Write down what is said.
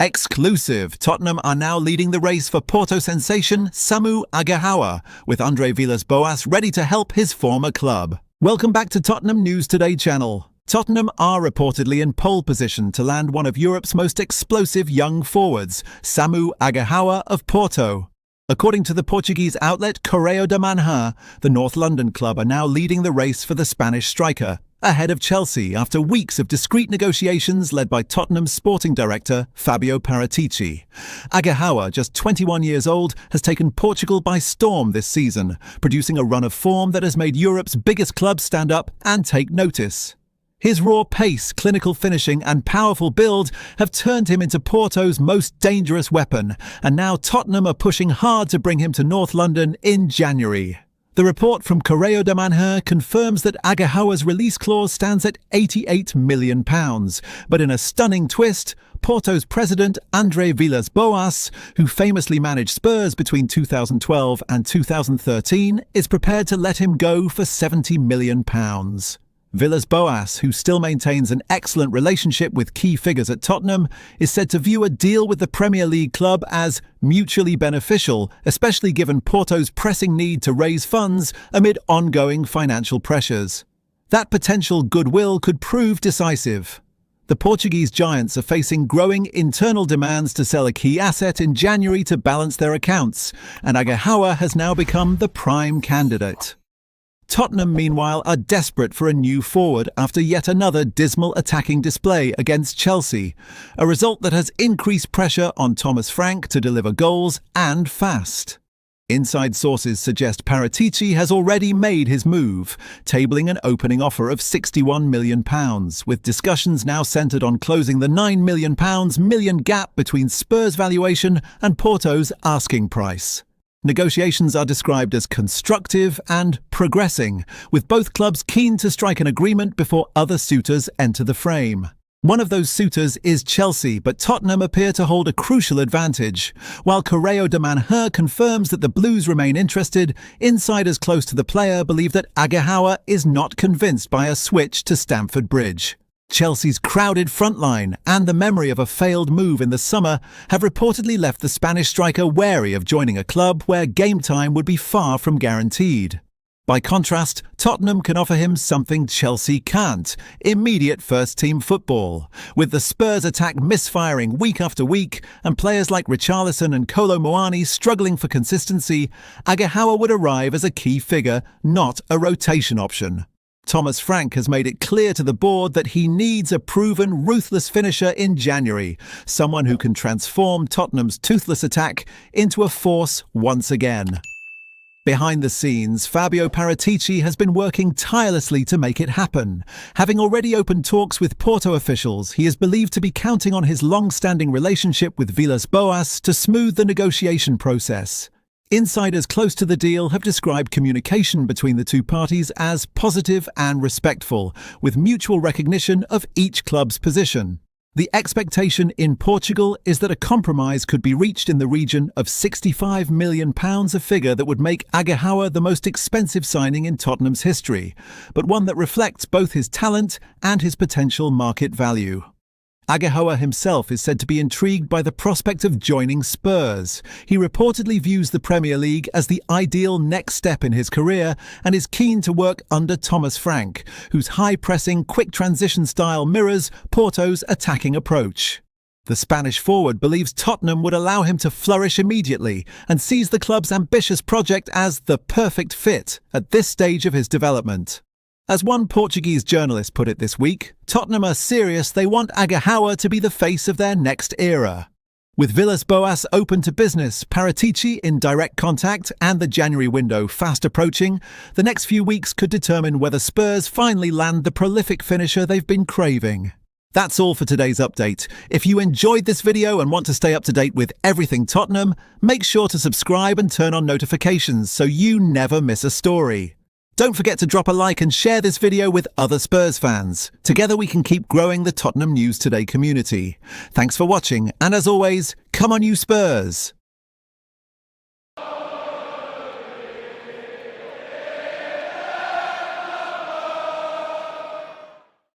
Exclusive! Tottenham are now leading the race for Porto sensation Samu Aghehowa, with Andre Villas-Boas ready to help his former club. Welcome back to Tottenham News Today channel. Tottenham are reportedly in pole position to land one of Europe's most explosive young forwards, Samu Aghehowa of Porto. According to the Portuguese outlet Correio da Manhã, the North London club are now leading the race for the Spanish striker, ahead of Chelsea after weeks of discreet negotiations led by Tottenham's sporting director Fabio Paratici. Aghehowa, just 21 years old, has taken Portugal by storm this season, producing a run of form that has made Europe's biggest clubs stand up and take notice. His raw pace, clinical finishing and powerful build have turned him into Porto's most dangerous weapon, and now Tottenham are pushing hard to bring him to North London in January. The report from Correio da Manhã confirms that Aghehowa's release clause stands at £88 million, but in a stunning twist, Porto's president Andre Villas-Boas, who famously managed Spurs between 2012 and 2013, is prepared to let him go for £70 million. Villas-Boas, who still maintains an excellent relationship with key figures at Tottenham, is said to view a deal with the Premier League club as mutually beneficial, especially given Porto's pressing need to raise funds amid ongoing financial pressures. That potential goodwill could prove decisive. The Portuguese giants are facing growing internal demands to sell a key asset in January to balance their accounts, and Aghehowa has now become the prime candidate. Tottenham, meanwhile, are desperate for a new forward after yet another dismal attacking display against Chelsea, a result that has increased pressure on Thomas Frank to deliver goals and fast. Inside sources suggest Paratici has already made his move, tabling an opening offer of £61 million, with discussions now centred on closing the £9 million gap between Spurs' valuation and Porto's asking price. Negotiations are described as constructive and progressing, with both clubs keen to strike an agreement before other suitors enter the frame. One of those suitors is Chelsea, but Tottenham appear to hold a crucial advantage. While Correio da Manhã confirms that the Blues remain interested, insiders close to the player believe that Aghehowa is not convinced by a switch to Stamford Bridge. Chelsea's crowded front line and the memory of a failed move in the summer have reportedly left the Spanish striker wary of joining a club where game time would be far from guaranteed. By contrast, Tottenham can offer him something Chelsea can't: immediate first-team football. With the Spurs attack misfiring week after week and players like Richarlison and Kolo Muani struggling for consistency, Aghehowa would arrive as a key figure, not a rotation option. Thomas Frank has made it clear to the board that he needs a proven, ruthless finisher in January, someone who can transform Tottenham's toothless attack into a force once again. Behind the scenes, Fabio Paratici has been working tirelessly to make it happen. Having already opened talks with Porto officials, he is believed to be counting on his long-standing relationship with Villas-Boas to smooth the negotiation process. Insiders close to the deal have described communication between the two parties as positive and respectful, with mutual recognition of each club's position. The expectation in Portugal is that a compromise could be reached in the region of £65 million, a figure that would make Aghehowa the most expensive signing in Tottenham's history, but one that reflects both his talent and his potential market value. Aghehowa himself is said to be intrigued by the prospect of joining Spurs. He reportedly views the Premier League as the ideal next step in his career and is keen to work under Thomas Frank, whose high-pressing, quick transition style mirrors Porto's attacking approach. The Spanish forward believes Tottenham would allow him to flourish immediately and sees the club's ambitious project as the perfect fit at this stage of his development. As one Portuguese journalist put it this week, Tottenham are serious they want Aghehowa to be the face of their next era. With Villas-Boas open to business, Paratici in direct contact, and the January window fast approaching, the next few weeks could determine whether Spurs finally land the prolific finisher they've been craving. That's all for today's update. If you enjoyed this video and want to stay up to date with everything Tottenham, make sure to subscribe and turn on notifications so you never miss a story. Don't forget to drop a like and share this video with other Spurs fans. Together we can keep growing the Tottenham News Today community. Thanks for watching, and as always, come on you Spurs!